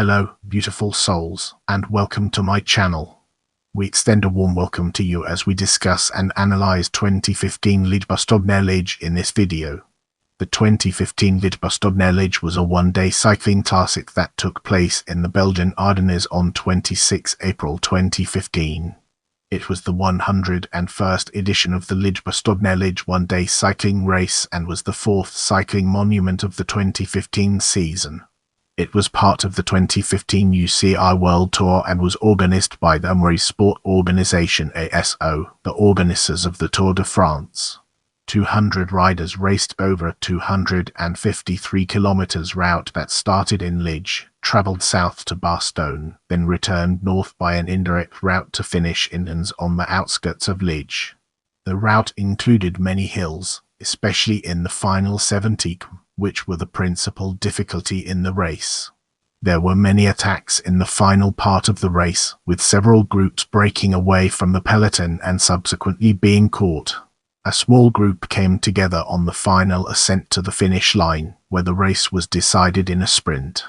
Hello, beautiful souls, and welcome to my channel. We extend a warm welcome to you as we discuss and analyze 2015 Liège in this video. The 2015 Liège was a one-day cycling classic that took place in the Belgian Ardennes on 26 April 2015. It was the 101st edition of the Liège one-day cycling race and was the fourth cycling monument of the 2015 season. It was part of the 2015 UCI World Tour and was organized by the Amaury Sport Organisation ASO, the organisers of the Tour de France. 200 riders raced over a 253 kilometers route that started in Liège, traveled south to Bastogne, then returned north by an indirect route to finish in Ardennes on the outskirts of Liège. The route included many hills, especially in the final 70, which were the principal difficulty in the race. There were many attacks in the final part of the race, with several groups breaking away from the peloton and subsequently being caught. A small group came together on the final ascent to the finish line, where the race was decided in a sprint.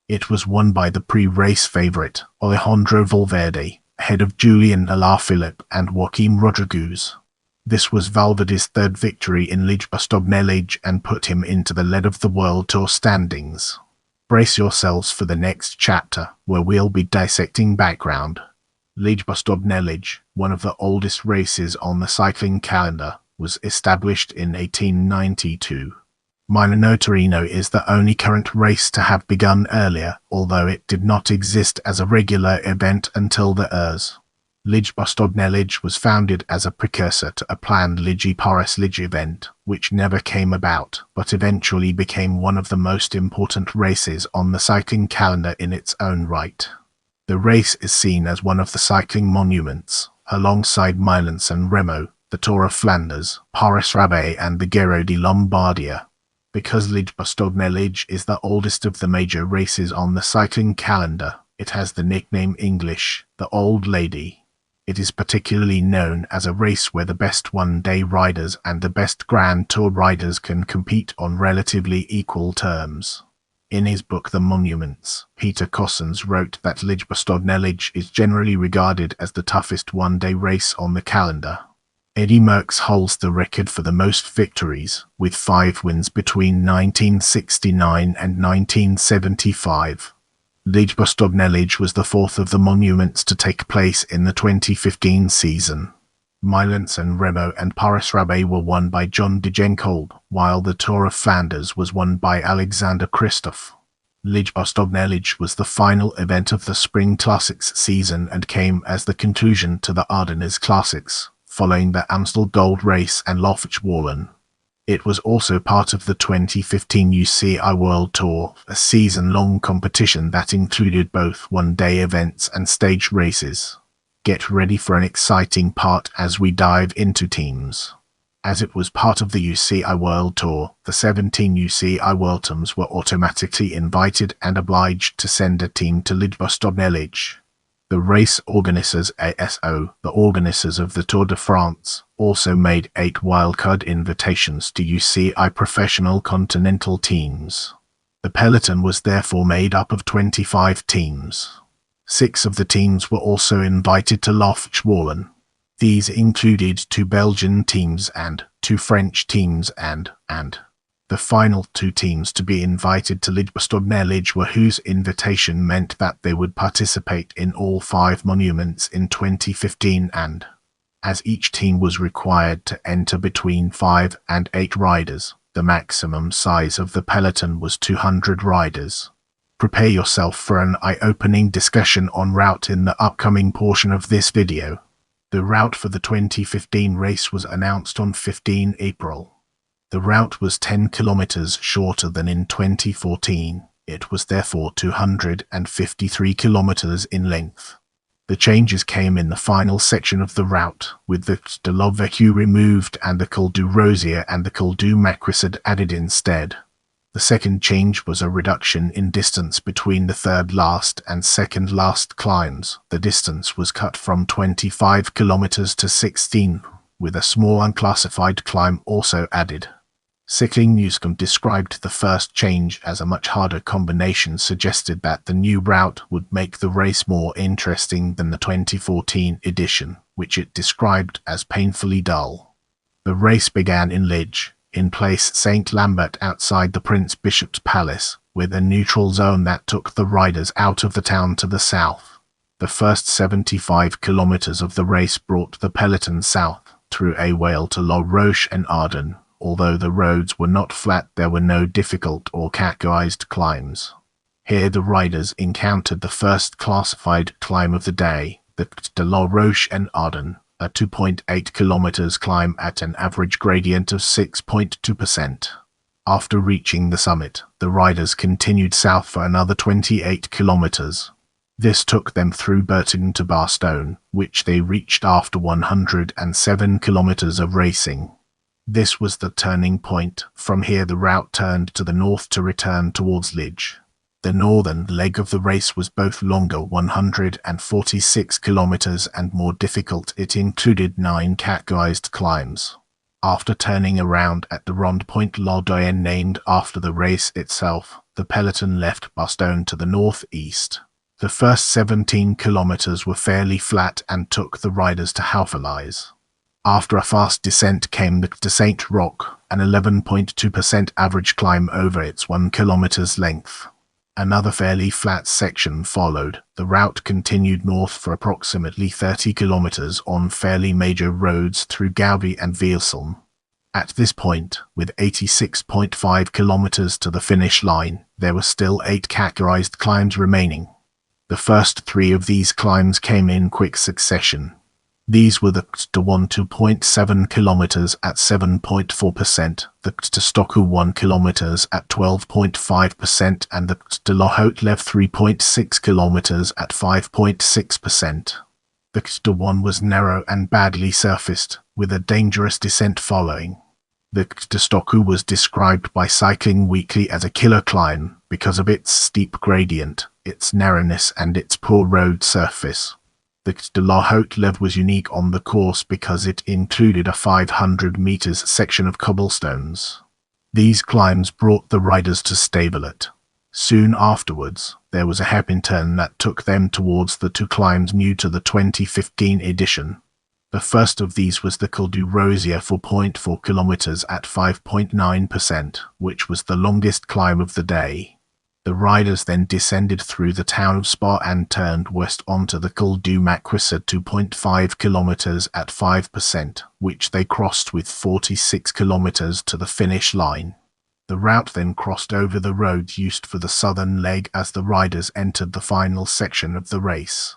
It was won by the pre-race favorite, Alejandro Valverde, ahead of Julian, Alaphilippe and Joaquim Rodríguez. This was Valverde's third victory in Bastogne and put him into the lead of the World Tour standings. Brace yourselves for the next chapter, where we'll be dissecting background. Bastogne, one of the oldest races on the cycling calendar, was established in 1892. Torino is the only current race to have begun earlier, although it did not exist as a regular event until the ERS. Bastogne was founded as a precursor to a planned Paris-Liège event, which never came about, but eventually became one of the most important races on the cycling calendar in its own right. The race is seen as one of the cycling monuments, alongside Milan-San Remo, the Tour of Flanders, Paris-Roubaix and the Giro di Lombardia. Because Bastogne is the oldest of the major races on the cycling calendar, it has the nickname English, the Old Lady. It is particularly known as a race where the best one-day riders and the best Grand Tour riders can compete on relatively equal terms. In his book The Monuments, Peter Cossens wrote that Bastogne is generally regarded as the toughest one-day race on the calendar. Eddy Merckx holds the record for the most victories, with 5 wins between 1969 and 1975. Bastogne was the fourth of the monuments to take place in the 2015 season. Milan-San Remo and Paris-Roubaix were won by John Degenkolb, while the Tour of Flanders was won by Alexander Kristoff. Bastogne was the final event of the Spring Classics season and came as the conclusion to the Ardennes Classics, following the Amstel Gold Race and Loffich Wallen. It was also part of the 2015 UCI World Tour, a season-long competition that included both one-day events and stage races. Get ready for an exciting part as we dive into teams. As it was part of the UCI World Tour, the 17 UCI World Teams were automatically invited and obliged to send a team to Bastogne. The race organizers ASO, the organizers of the Tour de France, also made 8 wildcard invitations to UCI professional continental teams. The peloton was therefore made up of 25 teams. 6 of the teams were also invited to Loffich Wallen. These included 2 Belgian teams and 2 French teams and the final 2 teams to be invited to Bastogne were whose invitation meant that they would participate in all 5 monuments in 2015 and, as each team was required to enter between 5 and 8 riders, the maximum size of the peloton was 200 riders. Prepare yourself for an eye-opening discussion on route in the upcoming portion of this video. The route for the 2015 race was announced on 15 April. The route was 10 kilometers shorter than in 2014. It was therefore 253 kilometers in length. The changes came in the final section of the route, with the de l'Ovecue removed and the Col du Rosier and the Col du Macrisade added instead. The second change was a reduction in distance between the third last and second last climbs. The distance was cut from 25 kilometers to 16, with a small unclassified climb also added. Cycling Newscom described the first change as a much harder combination, suggested that the new route would make the race more interesting than the 2014 edition, which it described as painfully dull. The race began in Liège, in Place St. Lambert outside the Prince Bishop's Palace, with a neutral zone that took the riders out of the town to the south. The first 75 kilometers of the race brought the peloton south, through a Vale to La Roche-en-Ardennes. Although the roads were not flat, there were no difficult or categorized climbs. Here the riders encountered the first classified climb of the day, the de La Roche-en-Ardennes, a 2.8 kilometers climb at an average gradient of 6.2%. After reaching the summit, the riders continued south for another 28 kilometers. This took them through Bastogne to Bastogne, which they reached after 107 kilometers of racing. This was the turning point. From here the route turned to the north to return towards Liège. The northern leg of the race was both longer, 146 kilometers, and more difficult. It included 9 categorized climbs. After turning around at the Rond Point La Doyenne named after the race itself, the peloton left Bastogne to the northeast. The first 17 kilometers were fairly flat and took the riders to Alaphilippe. After a fast descent came the Descent Rock, an 11.2% average climb over its 1 kilometer's length. Another fairly flat section followed. The route continued north for approximately 30 kilometers on fairly major roads through Gaubie and Vielsalm. At this point, with 86.5 kilometers to the finish line, there were still 8 categorized climbs remaining. The first 3 of these climbs came in quick succession. These were the de 2.7 kilometers at 7.4%, the de Stockou 1 kilometers at 12.5%, and the de La Haute-Lève 3.6 kilometers at 5.6%. The de 1 was narrow and badly surfaced, with a dangerous descent following. The de Stockou was described by Cycling Weekly as a killer climb because of its steep gradient, its narrowness, and its poor road surface. The de La Haute-Lève was unique on the course because it included a 500 meters section of cobblestones. These climbs brought the riders to Stavelet. Soon afterwards, there was a hairpin turn that took them towards the 2 climbs new to the 2015 edition. The first of these was the Col du Rosier, 4.4 kilometers at 5.9%, which was the longest climb of the day. The riders then descended through the town of Spa and turned west onto the Col du Maquis, 2.5 kilometers at 5%, which they crossed with 46 kilometers to the finish line. The route then crossed over the road used for the southern leg as the riders entered the final section of the race.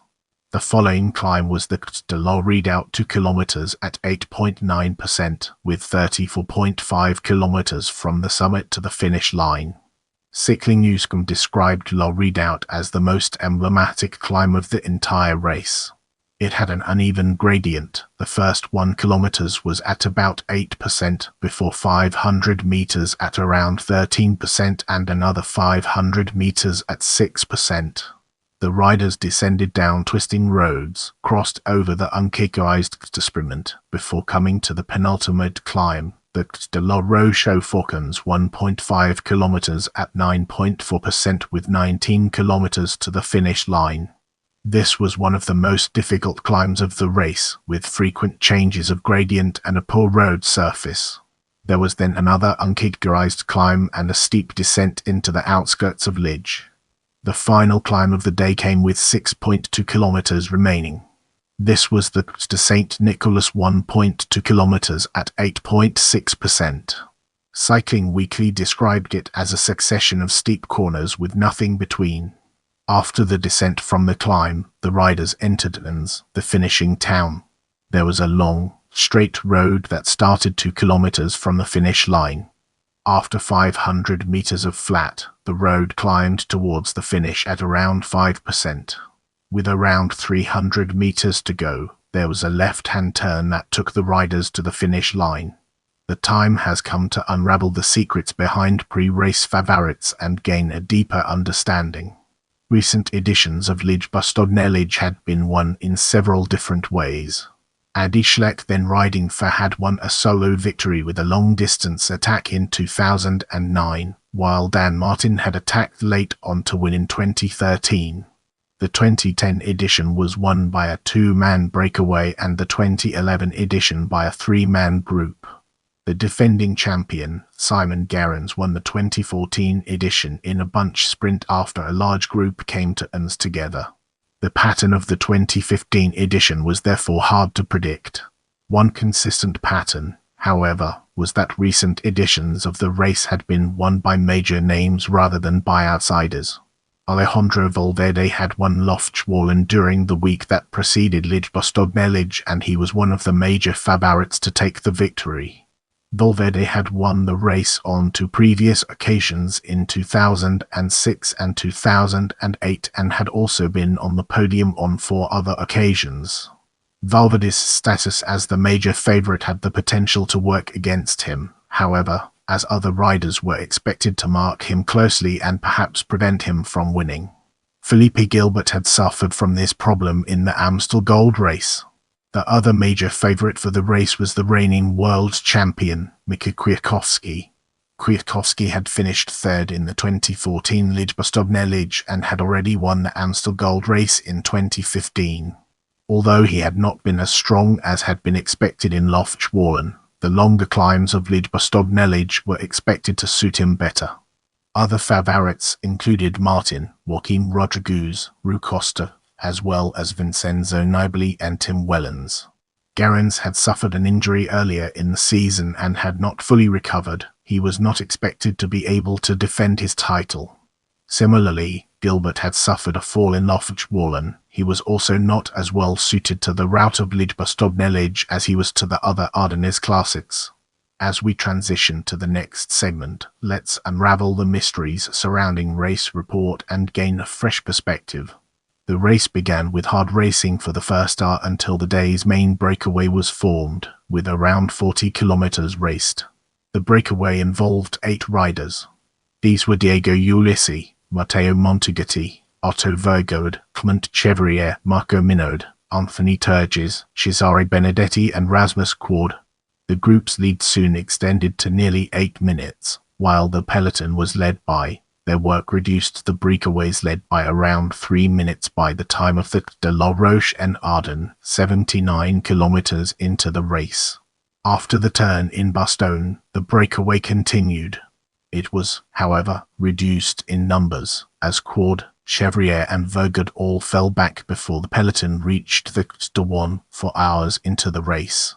The following climb was the de la Redoubt, 2 kilometers at 8.9%, with 34.5 kilometers from the summit to the finish line. Cycling Newscom described La Redoubt as the most emblematic climb of the entire race. It had an uneven gradient. The first 1 kilometer was at about 8%, before 500 meters at around 13% and another 500 meters at 6%. The riders descended down twisting roads, crossed over the uncategorized disparament, before coming to the penultimate climb, the de la Roche-aux-Fourcans, 1.5 kilometers at 9.4% with 19 kilometers to the finish line. This was one of the most difficult climbs of the race, with frequent changes of gradient and a poor road surface. There was then another uncategorized climb and a steep descent into the outskirts of Liège. The final climb of the day came with 6.2 kilometers remaining. This was the de Saint Nicolas, 1.2 kilometers at 8.6%. Cycling Weekly described it as a succession of steep corners with nothing between. After the descent from the climb, the riders entered Ardennes, the finishing town. There was a long, straight road that started 2 kilometers from the finish line. After 500 meters of flat, the road climbed towards the finish at around 5%. With around 300 meters to go, there was a left-hand turn that took the riders to the finish line. The time has come to unravel the secrets behind pre-race favorites and gain a deeper understanding. Recent editions of Liège Bastogne had been won in several different ways. Adi Schleck, then riding for, had won a solo victory with a long-distance attack in 2009, while Dan Martin had attacked late on to win in 2013. The 2010 edition was won by a two-man breakaway and the 2011 edition by a three-man group. The defending champion, Simon Gerrans, won the 2014 edition in a bunch sprint after a large group came to ends together. The pattern of the 2015 edition was therefore hard to predict. One consistent pattern, however, was that recent editions of the race had been won by major names rather than by outsiders. Alejandro Valverde had won Liège during the week that preceded Liège Bastogne, and he was one of the major favorites to take the victory. Valverde had won the race on two previous occasions in 2006 and 2008 and had also been on the podium on 4 other occasions. Valverde's status as the major favorite had the potential to work against him, however, as other riders were expected to mark him closely and perhaps prevent him from winning. Felipe Gilbert had suffered from this problem in the Amstel Gold Race. The other major favorite for the race was the reigning world champion, Mika Kwiatkowski. Kwiatkowski had finished third in the 2014 Liège Bastogne and had already won the Amstel Gold Race in 2015. Although he had not been as strong as had been expected in Liège, the longer climbs of Liège Bastogne were expected to suit him better. Other favorites included Martin, Joaquim Rodríguez, Rui Costa, as well as Vincenzo Nibali and Tim Wellens. Gerrans had suffered an injury earlier in the season and had not fully recovered. He was not expected to be able to defend his title. Similarly, Gilbert had suffered a fall in Liège. He was also not as well suited to the route of Liège Bastogne as he was to the other Ardennes classics. As we transition to the next segment, let's unravel the mysteries surrounding race report and gain a fresh perspective. The race began with hard racing for the first hour until the day's main breakaway was formed, with around 40 kilometers raced. The breakaway involved 8 riders. These were Diego Ulissi, Matteo Montegatti, Otto Vergode, Clement Chevrier, Marco Minaud, Anthony Turgis, Cesare Benedetti and Rasmus Quard. The group's lead soon extended to nearly 8 minutes, while the peloton was led by. Their work reduced the breakaways led by around 3 minutes by the time of the de la Roche and Ardennes, 79 kilometers into the race. After the turn in Bastogne, the breakaway continued. It was, however, reduced in numbers, as Quard, Chevrier and Vergode all fell back before the peloton reached the Dawn 4 hours into the race.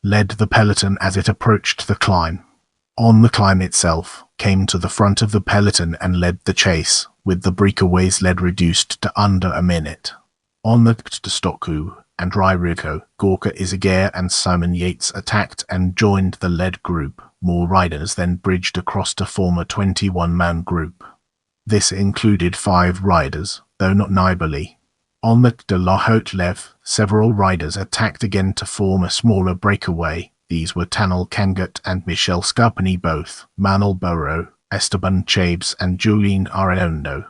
Led the peloton as it approached the climb. On the climb itself, came to the front of the peloton and led the chase, with the breakaways lead reduced to under a minute. On the Stocku and Ryriko, Gorka Izaguirre and Simon Yates attacked and joined the lead group. More riders then bridged across to form a 21-man group. This included 5 riders, though not Nibali. On the de la Haute-Lève, several riders attacked again to form a smaller breakaway. These were Tanel Kangut and Michel Scarpini both, Manuel Burro, Esteban Chaves and Julian Arredondo.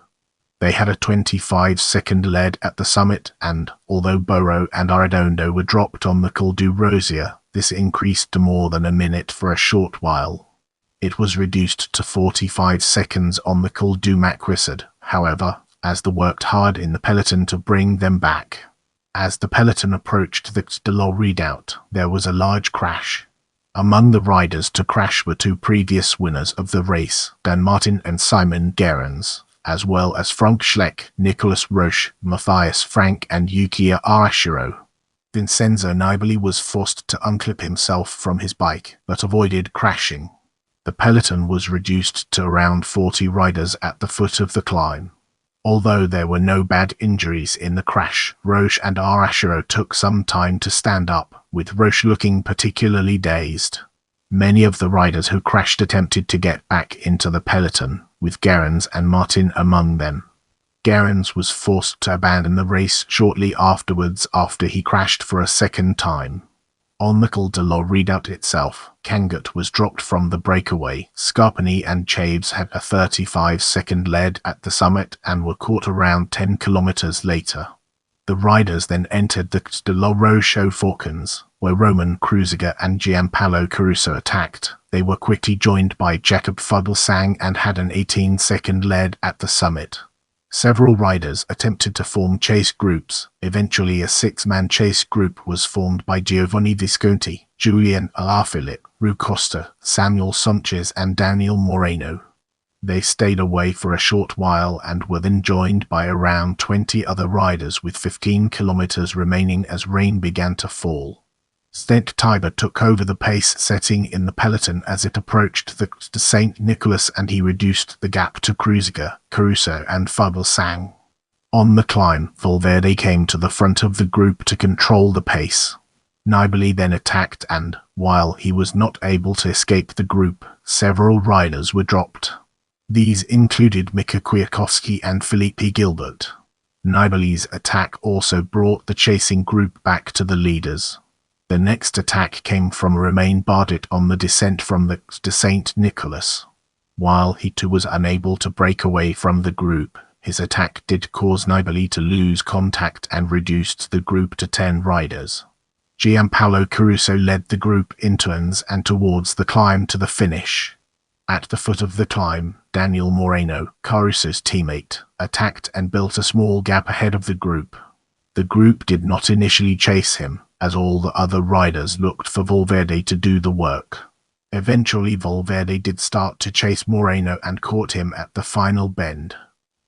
They had a 25-second lead at the summit and, although Burro and Arredondo were dropped on the Col du Rosier, this increased to more than a minute for a short while. It was reduced to 45 seconds on the Col du Macrisard, however, as they worked hard in the peloton to bring them back. As the peloton approached the de la Redoubt, there was a large crash. Among the riders to crash were 2 previous winners of the race, Dan Martin and Simon Gerrans, as well as Frank Schleck, Nicolas Roche, Matthias Frank and Yukiya Arashiro. Vincenzo Nibali was forced to unclip himself from his bike, but avoided crashing. The peloton was reduced to around 40 riders at the foot of the climb. Although there were no bad injuries in the crash, Roche and Arashiro took some time to stand up, with Roche looking particularly dazed. Many of the riders who crashed attempted to get back into the peloton, with Gerrans and Martin among them. Gerrans was forced to abandon the race shortly afterwards after he crashed for a second time. On the Col de la Redoubt itself, Kangut was dropped from the breakaway. Scarpini and Chaves had a 35-second lead at the summit and were caught around 10 kilometers later. The riders then entered the La Roche-aux-Fourcans, where Roman Kreuziger and Gianpaolo Caruso attacked. They were quickly joined by Jakob Fuglsang and had an 18-second lead at the summit. Several riders attempted to form chase groups. Eventually a six-man chase group was formed by Giovanni Visconti, Julian, Alaphilippe, Rui Costa, Samuel Sanchez and Daniel Moreno. They stayed away for a short while and were then joined by around 20 other riders with 15 kilometers remaining as rain began to fall. Stenk Tiber took over the pace setting in the peloton as it approached the St. Nicholas, and he reduced the gap to Kreuziger, Caruso and Fuglsang. On the climb, Valverde came to the front of the group to control the pace. Nibali then attacked and, while he was not able to escape the group, several riders were dropped. These included Mika Kwiatkowski and Philippe Gilbert. Nibali's attack also brought the chasing group back to the leaders. The next attack came from Romain Bardet on the descent from the St. Nicholas. While he too was unable to break away from the group, his attack did cause Nibali to lose contact and reduced the group to 10 riders. Gianpaolo Caruso led the group in turns and towards the climb to the finish. At the foot of the climb, Daniel Moreno, Caruso's teammate, attacked and built a small gap ahead of the group. The group did not initially chase him, as all the other riders looked for Valverde to do the work. Eventually Valverde did start to chase Moreno and caught him at the final bend.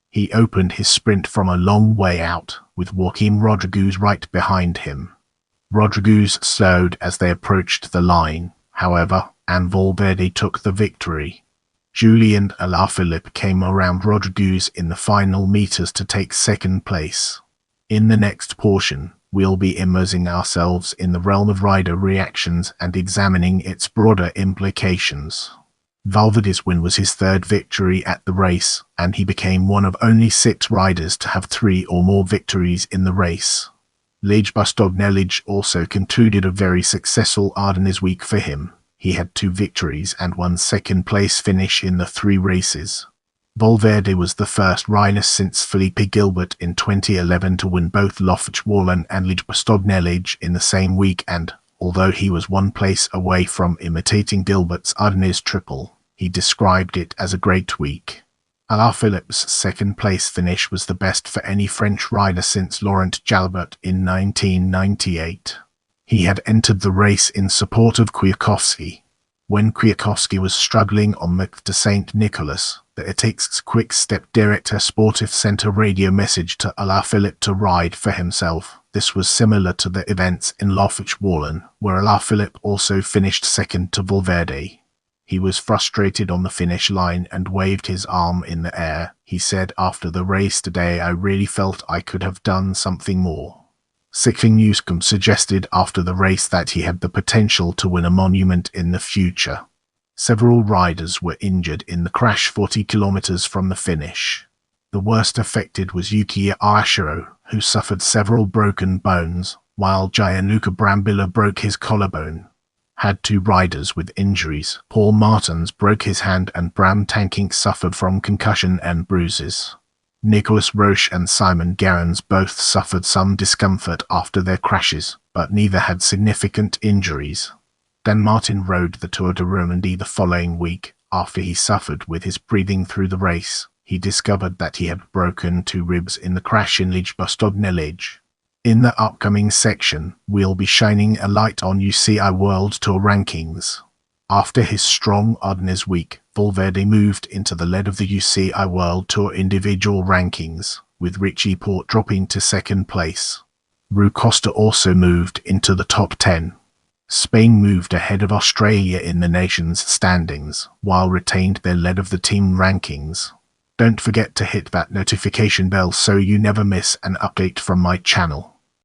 He opened his sprint from a long way out, with Joaquim Rodríguez right behind him. Rodríguez slowed as they approached the line, however, and Valverde took the victory. Julian Alaphilippe came around Rodríguez in the final meters to take second place. In the next portion, we'll be immersing ourselves in the realm of rider reactions and examining its broader implications. Valverde's win was his third victory at the race, and he became one of only 6 riders to have 3 or more victories in the race. Liège also concluded a very successful Ardennes week for him. He had 2 victories and 1 second-place finish in the 3 races. Valverde was the first rider since Philippe Gilbert in 2011 to win both Liège Wallon and Bastogne in the same week, and, although he was 1 place away from imitating Gilbert's Ardennes triple, he described it as a great week. Alaphilippe's second-place finish was the best for any French rider since Laurent Jalabert in 1998. He had entered the race in support of Kwiatkowski. When Kwiatkowski was struggling on the St. Nicholas, the ETIC's Quick Step Director Sportif sent a radio message to Alaphilippe to ride for himself. This was similar to the events in Liège Wallon, where Alaphilippe also finished second to Valverde. He was frustrated on the finish line and waved his arm in the air. He said, "After the race today, I really felt I could have done something more." Cycling Newscom suggested after the race that he had the potential to win a monument in the future. Several riders were injured in the crash 40 kilometers from the finish. The worst affected was Yuki Aashiro, who suffered several broken bones, while Gianluca Brambilla broke his collarbone. Had 2 riders with injuries. Paul Martins broke his hand and Bram Tankink suffered from concussion and bruises. Nicolas Roche and Simon Gerrans both suffered some discomfort after their crashes, but neither had significant injuries. Dan Martin rode the Tour de Romandie the following week. After he suffered with his breathing through the race, he discovered that he had broken 2 ribs in the crash in Liège-Bastogne. In the upcoming section, we'll be shining a light on UCI World Tour rankings. After his strong Ardennes week, Valverde moved into the lead of the UCI World Tour individual rankings, with Richie Porte dropping to second place. Rui Costa also moved into the top 10. Spain moved ahead of Australia in the nation's standings, while retained their lead of the team rankings. Don't forget to hit that notification bell so you never miss an update from my channel.